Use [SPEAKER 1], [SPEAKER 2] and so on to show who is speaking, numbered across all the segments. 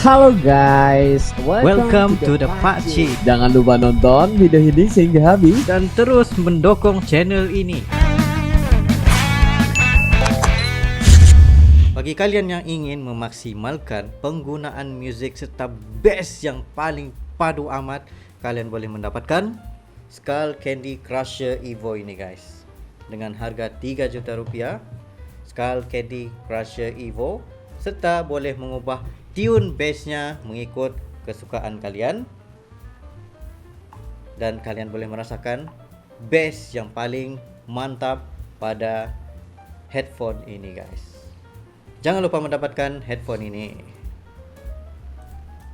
[SPEAKER 1] Halo guys,
[SPEAKER 2] Welcome to the Pakcik.
[SPEAKER 1] Jangan lupa nonton video ini sehingga habis
[SPEAKER 2] Dan terus mendukung channel ini. Bagi kalian yang ingin memaksimalkan penggunaan muzik serta bass yang paling padu amat, kalian boleh mendapatkan Skull Candy Crusher Evo ini guys. Dengan harga 3 juta rupiah, Skull Candy Crusher Evo, serta boleh mengubah tune bassnya mengikut kesukaan kalian. Dan kalian boleh merasakan bass yang paling mantap pada headphone ini guys. Jangan lupa mendapatkan headphone ini.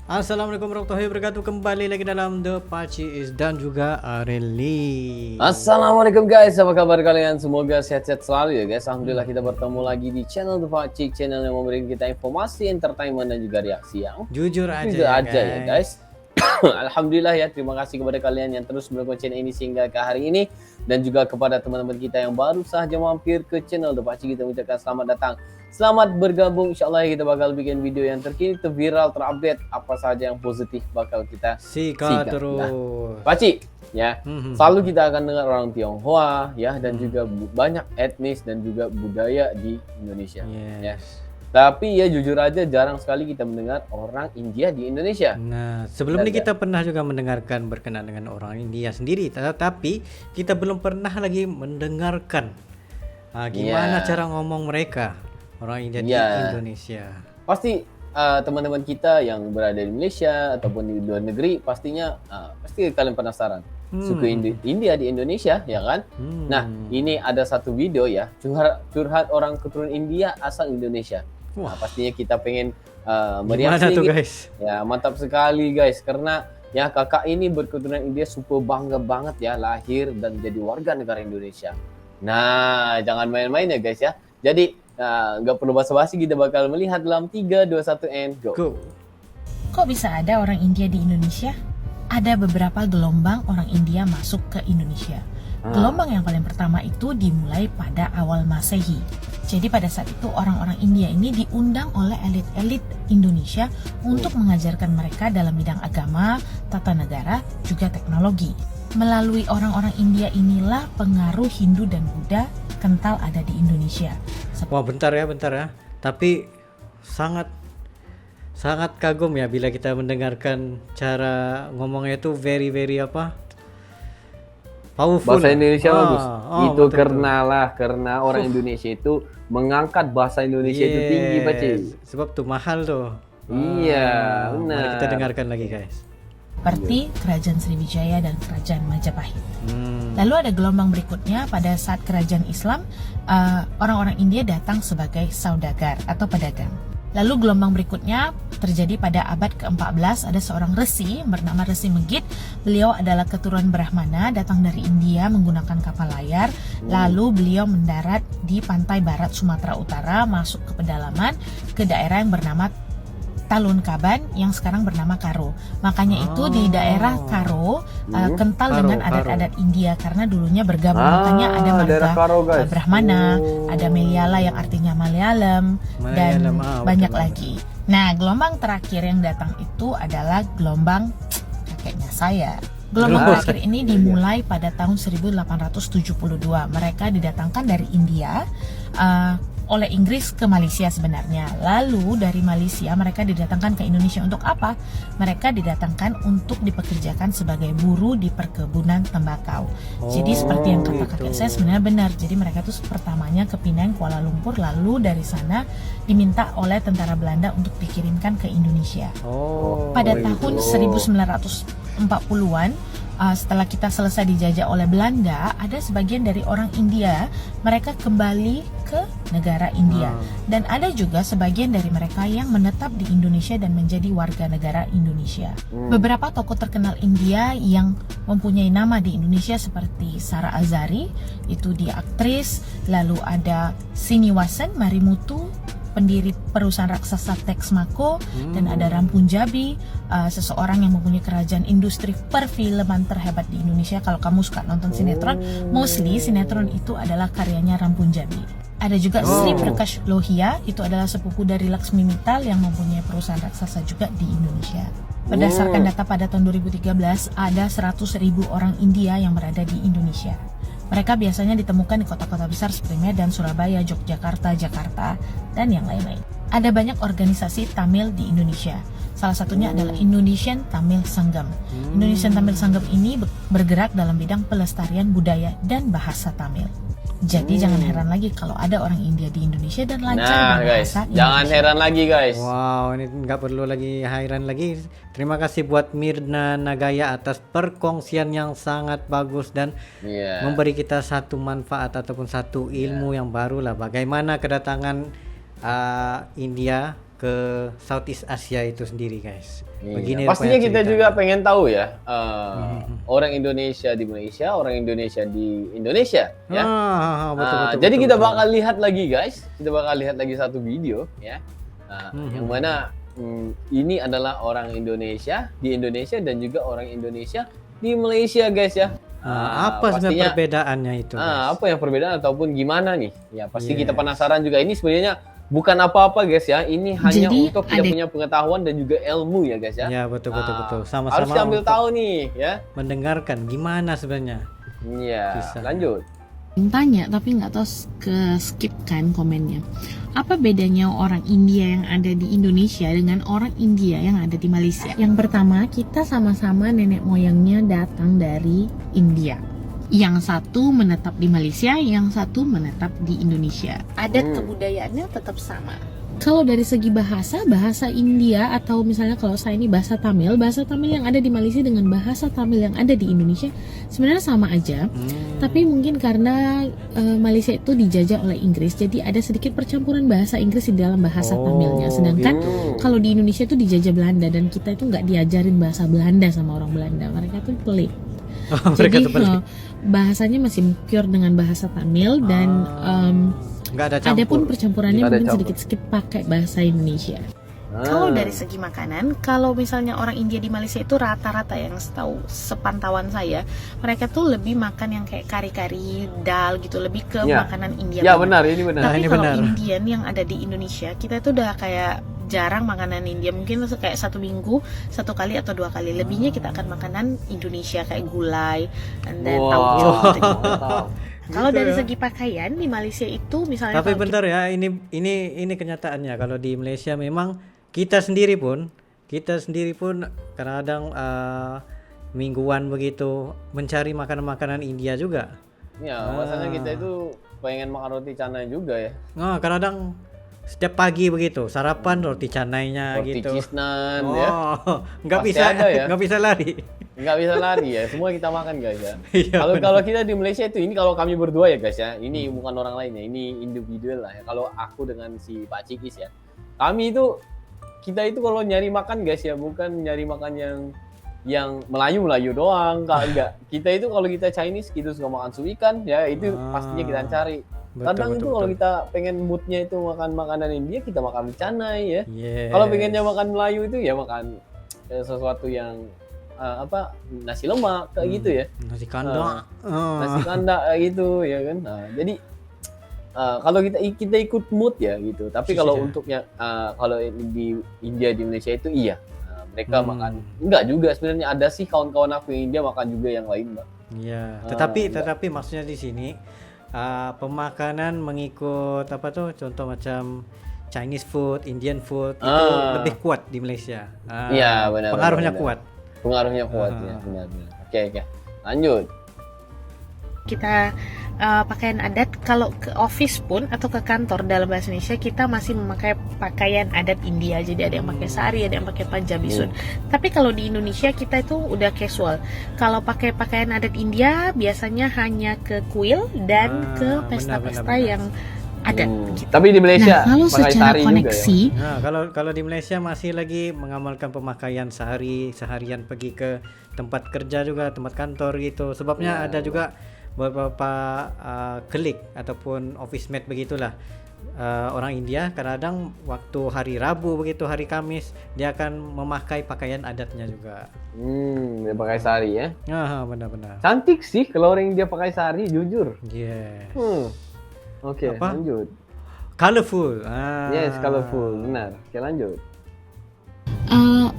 [SPEAKER 2] Assalamualaikum warahmatullahi wabarakatuh. Kembali lagi dalam The Pakcik dan juga Areli.
[SPEAKER 3] Assalamualaikum guys, apa kabar kalian? Semoga sehat-sehat selalu ya guys. Alhamdulillah kita bertemu lagi di channel The Pakcik, channel yang memberikan kita informasi, entertainment dan juga reaksi yang
[SPEAKER 2] Jujur aja
[SPEAKER 3] ya guys. Alhamdulillah ya, terima kasih kepada kalian yang terus mendukung channel ini sehingga ke hari ini, dan juga kepada teman-teman kita yang baru saja mampir ke channel The Pakcik, kita mengucapkan selamat datang, selamat bergabung. Insyaallah kita bakal bikin video yang terkini, terviral, terupdate, apa saja yang positif bakal kita sikat
[SPEAKER 2] terus.
[SPEAKER 3] Nah, Pakcik ya, selalu kita akan dengar orang Tionghoa ya, dan juga banyak etnis dan juga budaya di Indonesia. Ya. Tapi ya jujur aja jarang sekali kita mendengar orang India di Indonesia.
[SPEAKER 2] Nah, sebelum ini kita pernah juga mendengarkan berkenaan dengan orang India sendiri, tapi kita belum pernah lagi mendengarkan gimana cara ngomong mereka orang India di Indonesia.
[SPEAKER 3] Pasti teman-teman kita yang berada di Malaysia ataupun di luar negeri pastinya pasti kalian penasaran suku India di Indonesia ya kan. Nah, ini ada satu video ya, curhat orang keturunan India asal Indonesia. Nah, pastinya kita pengen mereaksi
[SPEAKER 2] tuh guys.
[SPEAKER 3] Ya, mantap sekali guys, karena ya kakak ini berketurunan India, super bangga banget ya lahir dan jadi warga negara Indonesia. Nah, jangan main-main ya guys ya. Jadi nggak perlu basa-basi, kita bakal melihat dalam 3, 2, 1 and go.
[SPEAKER 4] Kok bisa ada orang India di Indonesia? Ada beberapa gelombang orang India masuk ke Indonesia. Gelombang yang paling pertama itu dimulai pada awal Masehi. Jadi pada saat itu orang-orang India ini diundang oleh elit-elit Indonesia untuk mengajarkan mereka dalam bidang agama, tata negara, juga teknologi. Melalui orang-orang India inilah pengaruh Hindu dan Buddha kental ada di Indonesia.
[SPEAKER 2] Wah, bentar ya. Tapi sangat kagum ya bila kita mendengarkan cara ngomongnya itu very powerful.
[SPEAKER 3] Bahasa Indonesia bagus. Itu
[SPEAKER 2] betul.
[SPEAKER 3] karena orang Indonesia itu mengangkat bahasa Indonesia itu tinggi, Pakcik.
[SPEAKER 2] Sebab tuh mahal tuh.
[SPEAKER 3] Iya, benar.
[SPEAKER 2] Mari kita dengarkan lagi guys.
[SPEAKER 4] Seperti Kerajaan Sriwijaya dan Kerajaan Majapahit. Lalu ada gelombang berikutnya pada saat Kerajaan Islam, orang-orang India datang sebagai saudagar atau pedagang. Lalu gelombang berikutnya terjadi pada abad ke-14, ada seorang resi bernama Resi Megit. Beliau adalah keturunan Brahmana, datang dari India menggunakan kapal layar. Lalu beliau mendarat di pantai barat Sumatera Utara, masuk ke pedalaman ke daerah yang bernama Talun Kaban yang sekarang bernama Karo. Makanya itu di daerah Karo kental dengan adat-adat India karena dulunya bergabung. Makanya ada marga Brahmana, ada Meliala yang artinya Malayalam, dan banyak lagi. Nah, gelombang terakhir yang datang itu adalah gelombang kakeknya saya. Gelombang terakhir ini dimulai pada tahun 1872. Mereka didatangkan dari India oleh Inggris ke Malaysia sebenarnya. Lalu dari Malaysia mereka didatangkan ke Indonesia untuk apa? Mereka didatangkan untuk dipekerjakan sebagai buruh di perkebunan tembakau. Jadi seperti yang kata kakek saya sebenarnya benar. Jadi mereka tuh pertamanya ke Penang, Kuala Lumpur, lalu dari sana diminta oleh tentara Belanda untuk dikirimkan ke Indonesia. Pada tahun 1940-an, setelah kita selesai dijajah oleh Belanda, ada sebagian dari orang India mereka kembali ke negara India, dan ada juga sebagian dari mereka yang menetap di Indonesia dan menjadi warga negara Indonesia. Beberapa tokoh terkenal India yang mempunyai nama di Indonesia seperti Sarah Azari, itu dia aktris. Lalu ada Siniwasan Marimutu, pendiri perusahaan raksasa Texmaco, dan ada Ram Punjabi, seseorang yang mempunyai kerajaan industri perfilman terhebat di Indonesia. Kalau kamu suka nonton sinetron, mostly sinetron itu adalah karyanya Ram Punjabi. Ada juga Sri Prakash Lohia, itu adalah sepupu dari Laksmi Mittal yang mempunyai perusahaan raksasa juga di Indonesia. Berdasarkan data pada tahun 2013, ada 100.000 orang India yang berada di Indonesia. Mereka biasanya ditemukan di kota-kota besar seperti Medan, Surabaya, Yogyakarta, Jakarta, dan yang lain-lain. Ada banyak organisasi Tamil di Indonesia. Salah satunya adalah Indonesian Tamil Sanggam. Indonesian Tamil Sanggam ini bergerak dalam bidang pelestarian budaya dan bahasa Tamil. Jadi jangan heran lagi kalau ada orang India di Indonesia dan lancar
[SPEAKER 3] guys,
[SPEAKER 4] berbahasa Indonesia.
[SPEAKER 3] jangan heran lagi guys.
[SPEAKER 2] Wow, ini nggak perlu lagi heran lagi. Terima kasih buat Mirna Nagaya atas perkongsian yang sangat bagus dan memberi kita satu manfaat ataupun satu ilmu yang baru lah. Bagaimana kedatangan India ke Southeast Asia itu sendiri, guys. Begini
[SPEAKER 3] pastinya kita
[SPEAKER 2] ceritanya.
[SPEAKER 3] juga pengen tahu ya, orang Indonesia di Malaysia, orang Indonesia di Indonesia, ya.
[SPEAKER 2] Betul,
[SPEAKER 3] Jadi kita
[SPEAKER 2] betul.
[SPEAKER 3] bakal lihat lagi guys, kita bakal lihat lagi satu video ya, yang mana ini adalah orang Indonesia di Indonesia dan juga orang Indonesia di Malaysia guys ya.
[SPEAKER 2] Apa sebenarnya
[SPEAKER 3] pastinya,
[SPEAKER 2] perbedaannya itu? Guys?
[SPEAKER 3] apa yang perbedaan ataupun gimana nih? Ya pasti kita penasaran juga. Ini sebenarnya bukan apa-apa guys ya. Ini hanya
[SPEAKER 4] Jadi,
[SPEAKER 3] untuk kita punya pengetahuan dan juga ilmu ya guys ya.
[SPEAKER 2] Ya betul. Sama-sama
[SPEAKER 3] Harus diambil
[SPEAKER 2] untuk
[SPEAKER 3] tahu nih ya.
[SPEAKER 2] mendengarkan gimana sebenarnya.
[SPEAKER 3] Iya.
[SPEAKER 2] Bisa.
[SPEAKER 3] Lanjut.
[SPEAKER 4] Tanya tapi nggak tahu ke skip kan komennya. Apa bedanya orang India yang ada di Indonesia dengan orang India yang ada di Malaysia? Yang pertama, kita sama-sama nenek moyangnya datang dari India. Yang satu menetap di Malaysia, yang satu menetap di Indonesia. Adat kebudayaannya tetap sama. Kalau dari segi bahasa, bahasa India atau misalnya kalau saya ini bahasa Tamil yang ada di Malaysia dengan bahasa Tamil yang ada di Indonesia sebenarnya sama aja. Tapi mungkin karena Malaysia itu dijajah oleh Inggris, jadi ada sedikit percampuran bahasa Inggris di dalam bahasa Tamilnya. Sedangkan kalau di Indonesia itu dijajah Belanda dan kita itu nggak diajarin bahasa Belanda sama orang Belanda. Mereka tuh pelik. Jadi bahasanya masih pure dengan bahasa Tamil dan
[SPEAKER 2] Nggak ada campur.
[SPEAKER 4] ada pun percampurannya
[SPEAKER 3] Nggak ada
[SPEAKER 4] mungkin
[SPEAKER 3] campur.
[SPEAKER 4] sedikit-sedikit pakai bahasa Indonesia. Kalau dari segi makanan, kalau misalnya orang India di Malaysia itu rata-rata yang setahu sepantauan saya, mereka tuh lebih makan yang kayak kari-kari, dal gitu, lebih ke makanan India.
[SPEAKER 3] Ya
[SPEAKER 4] banget.
[SPEAKER 3] benar, ini benar.
[SPEAKER 4] Tapi
[SPEAKER 2] ini
[SPEAKER 4] kalau
[SPEAKER 2] benar.
[SPEAKER 4] Indian yang ada di Indonesia, kita itu udah kayak jarang makanan India. Mungkin kayak 1 minggu 1 kali atau 2 kali. Lebihnya kita akan makanan Indonesia kayak gulai dan tauco gitu. Kalau dari segi pakaian di Malaysia itu misalnya
[SPEAKER 2] Tapi
[SPEAKER 4] kalau
[SPEAKER 2] bentar ya, ini kenyataannya. Kalau di Malaysia memang kita sendiri pun kadang-kadang mingguan begitu mencari makanan-makanan India juga.
[SPEAKER 3] Ya, masalahnya kita itu pengen makan roti canai juga ya.
[SPEAKER 2] Nah, kadang setiap pagi begitu sarapan roti canainya
[SPEAKER 3] Roti
[SPEAKER 2] gitu.
[SPEAKER 3] cheese naan ya.
[SPEAKER 2] Nggak
[SPEAKER 3] Pasti
[SPEAKER 2] bisa
[SPEAKER 3] ada ya.
[SPEAKER 2] nggak bisa lari.
[SPEAKER 3] Nggak bisa lari ya, semua kita makan guys ya.
[SPEAKER 2] Iya,
[SPEAKER 3] Kalau kita di Malaysia itu, ini kalau kami berdua ya guys ya, ini bukan orang lain ya, ini individual lah ya. Kalau aku dengan si Pak Cikis ya, kita itu kalau nyari makan guys ya, bukan nyari makan yang Melayu doang, enggak. Kita itu kalau kita Chinese kita suka makan sup ikan ya, itu pastinya kita cari. Kadang itu kalau kita pengen moodnya itu makan makanan India, kita makan canai ya.
[SPEAKER 2] Yes.
[SPEAKER 3] Kalau pengennya makan Melayu itu ya makan sesuatu yang nasi lemak kayak gitu ya.
[SPEAKER 2] Nasi kandang.
[SPEAKER 3] Nasi kandak kayak gitu ya kan. Nah, jadi kalau kita ikut mood ya gitu. Tapi kalau untuknya kalau di India di Malaysia itu iya. Mereka makan enggak juga sebenarnya, ada sih kawan-kawan aku yang India makan juga yang lain, Mbak.
[SPEAKER 2] Iya, tetapi maksudnya di sini pemakanan mengikut apa tuh, contoh macam Chinese food, Indian food itu lebih kuat di Malaysia.
[SPEAKER 3] Iya, benar.
[SPEAKER 2] Pengaruhnya
[SPEAKER 3] benar.
[SPEAKER 2] kuat.
[SPEAKER 3] Pengaruhnya kuat ya, benar. Oke. Lanjut.
[SPEAKER 4] kita pakaian adat, kalau ke office pun atau ke kantor dalam bahasa Indonesia kita masih memakai pakaian adat India. Jadi ada yang pakai sari, ada yang pakai Punjabi suit. Tapi kalau di Indonesia kita itu udah casual. Kalau pakai pakaian adat India biasanya hanya ke kuil dan ke pesta-pesta yang ada. Gitu.
[SPEAKER 3] Tapi di Malaysia
[SPEAKER 4] nah, kalau
[SPEAKER 3] pakai
[SPEAKER 4] secara
[SPEAKER 3] sari
[SPEAKER 4] koneksi,
[SPEAKER 3] juga ya.
[SPEAKER 2] Nah, kalau di Malaysia masih lagi mengamalkan pemakaian seharian pergi ke tempat kerja juga, tempat kantor gitu. Sebabnya ada juga beberapa klik ataupun office mate begitulah, orang India kadang waktu hari Rabu begitu, hari Kamis dia akan memakai pakaian adatnya juga.
[SPEAKER 3] Dia pakai sari ya.
[SPEAKER 2] Benar-benar.
[SPEAKER 3] Cantik sih kalau orang India pakai sari, jujur.
[SPEAKER 2] Yes.
[SPEAKER 3] Oke,
[SPEAKER 2] Apa?
[SPEAKER 3] lanjut.
[SPEAKER 2] Colorful.
[SPEAKER 3] Yes, colorful, benar. Oke, lanjut.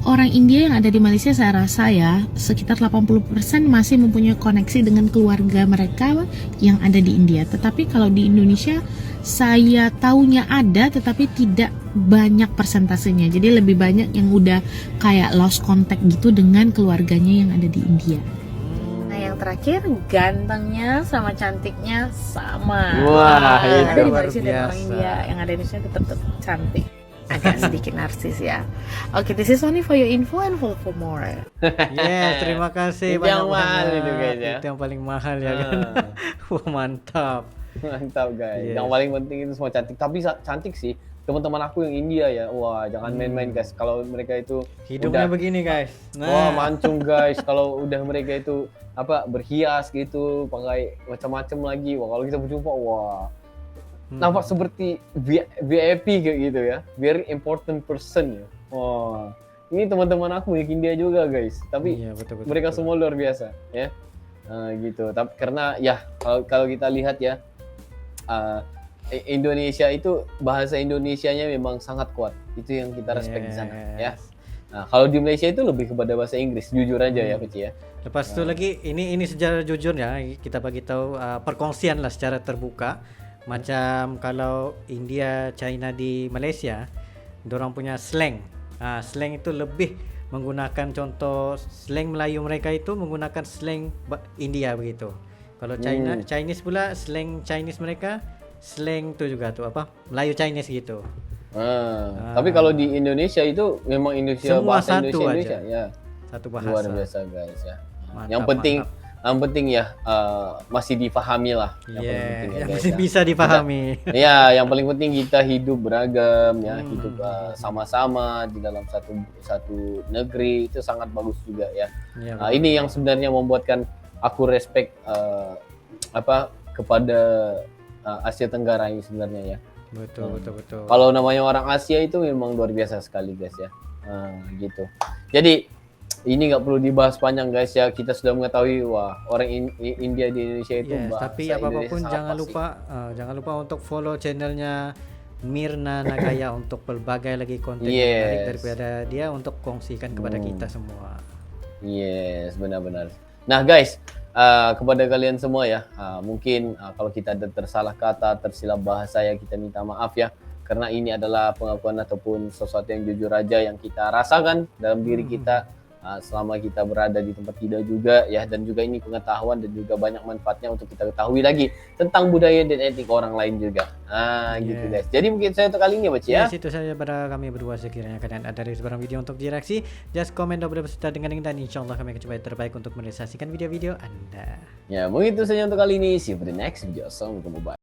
[SPEAKER 4] Orang India yang ada di Malaysia saya rasa ya sekitar 80% masih mempunyai koneksi dengan keluarga mereka yang ada di India. Tetapi kalau di Indonesia saya taunya ada tetapi tidak banyak persentasenya. Jadi lebih banyak yang udah kayak lost contact gitu dengan keluarganya yang ada di India. Nah yang terakhir gantengnya sama cantiknya sama.
[SPEAKER 3] Wah,
[SPEAKER 4] Yang ada di
[SPEAKER 2] luar
[SPEAKER 4] Malaysia dan orang
[SPEAKER 2] biasa.
[SPEAKER 4] India yang ada di Indonesia tetap cantik. Agak sedikit narsis ya. Oke, this is only for your info and for more.
[SPEAKER 2] Yes, terima kasih
[SPEAKER 3] Itu yang
[SPEAKER 2] banyak-banyak.
[SPEAKER 3] mahal itu, guys, ya.
[SPEAKER 2] Itu yang paling mahal ya kan. Wah, mantap.
[SPEAKER 3] Mantap guys.
[SPEAKER 2] Yes.
[SPEAKER 3] Yang paling penting itu semua cantik. Tapi cantik sih. Teman-teman aku yang India ya. Wah, jangan main-main guys. Kalau mereka itu
[SPEAKER 2] Hidungnya
[SPEAKER 3] udah,
[SPEAKER 2] begini guys.
[SPEAKER 3] wah mancung guys. Kalau udah mereka itu berhias gitu, pakai macam-macam lagi. Wah, kalau kita berjumpa, wah nampak seperti VIP kayak gitu ya. Very important person ya. Wah, ini teman-teman aku yang India juga guys. Tapi
[SPEAKER 2] Iya, betul, betul,
[SPEAKER 3] mereka
[SPEAKER 2] betul.
[SPEAKER 3] semua luar biasa ya. Gitu. Tapi karena ya kalau kita lihat ya, Indonesia itu bahasa Indonesianya memang sangat kuat. Itu yang kita respect di sana ya.
[SPEAKER 2] Yes.
[SPEAKER 3] Nah, kalau di Malaysia itu lebih kepada bahasa Inggris, jujur aja ya, Kuci ya.
[SPEAKER 2] Lepas itu lagi ini secara jujur ya kita bagi tahu perkongsian lah secara terbuka. Macam kalau India, China di Malaysia, dorang punya slang. Slang itu lebih menggunakan contoh slang Melayu mereka itu menggunakan slang India begitu. Kalau China, Chinese pula slang Chinese mereka slang tu juga tuh apa Melayu Chinese gitu.
[SPEAKER 3] Tapi kalau di Indonesia itu memang Indonesia
[SPEAKER 2] Semua
[SPEAKER 3] bahasa
[SPEAKER 2] satu
[SPEAKER 3] Indonesia
[SPEAKER 2] aja.
[SPEAKER 3] ya.
[SPEAKER 2] Satu bahasa.
[SPEAKER 3] Luar biasa guys ya.
[SPEAKER 2] Mantap,
[SPEAKER 3] Yang penting ya masih difahami lah.
[SPEAKER 2] Iya,
[SPEAKER 3] penting ya,
[SPEAKER 2] yang
[SPEAKER 3] guys,
[SPEAKER 2] masih
[SPEAKER 3] ya.
[SPEAKER 2] bisa dipahami.
[SPEAKER 3] Ya, yang paling penting kita hidup beragam ya, hidup sama-sama di dalam satu negeri itu sangat bagus juga ya.
[SPEAKER 2] Iya,
[SPEAKER 3] Ini yang sebenarnya membuatkan aku respect kepada Asia Tenggara ini sebenarnya ya.
[SPEAKER 2] betul.
[SPEAKER 3] Kalau namanya orang Asia itu memang luar biasa sekali guys ya. Gitu. Jadi ini nggak perlu dibahas panjang guys ya. Kita sudah mengetahui wah orang India di Indonesia itu
[SPEAKER 2] Yes,
[SPEAKER 3] bahasa
[SPEAKER 2] tapi
[SPEAKER 3] Indonesia
[SPEAKER 2] apapun
[SPEAKER 3] sangat
[SPEAKER 2] jangan
[SPEAKER 3] fasih.
[SPEAKER 2] jangan lupa untuk follow channelnya Mirna Nagaya untuk berbagai lagi konten yang
[SPEAKER 3] Yes.
[SPEAKER 2] menarik daripada dia untuk kongsikan kepada kita semua.
[SPEAKER 3] Yes, benar-benar. Nah guys, kepada kalian semua ya, mungkin kalau kita ada tersalah kata, tersilap bahasa ya kita minta maaf ya. Karena ini adalah pengakuan ataupun sesuatu yang jujur aja yang kita rasakan dalam diri kita selama kita berada di tempat tidak juga ya. Dan juga ini pengetahuan dan juga banyak manfaatnya untuk kita ketahui lagi tentang budaya dan etik orang lain juga. Gitu guys. Jadi mungkin saya untuk kali ini Baci ya.
[SPEAKER 2] Yes, itu saja pada kami berdua. Sekiranya kalian ada dari sebarang video untuk direaksi, just komen double beserta dengan link dan insya Allah kami akan coba yang terbaik untuk merealisasikan video-video Anda.
[SPEAKER 3] Ya, mungkin itu saja untuk kali ini. See you for the next video. Assalamualaikum. Bye.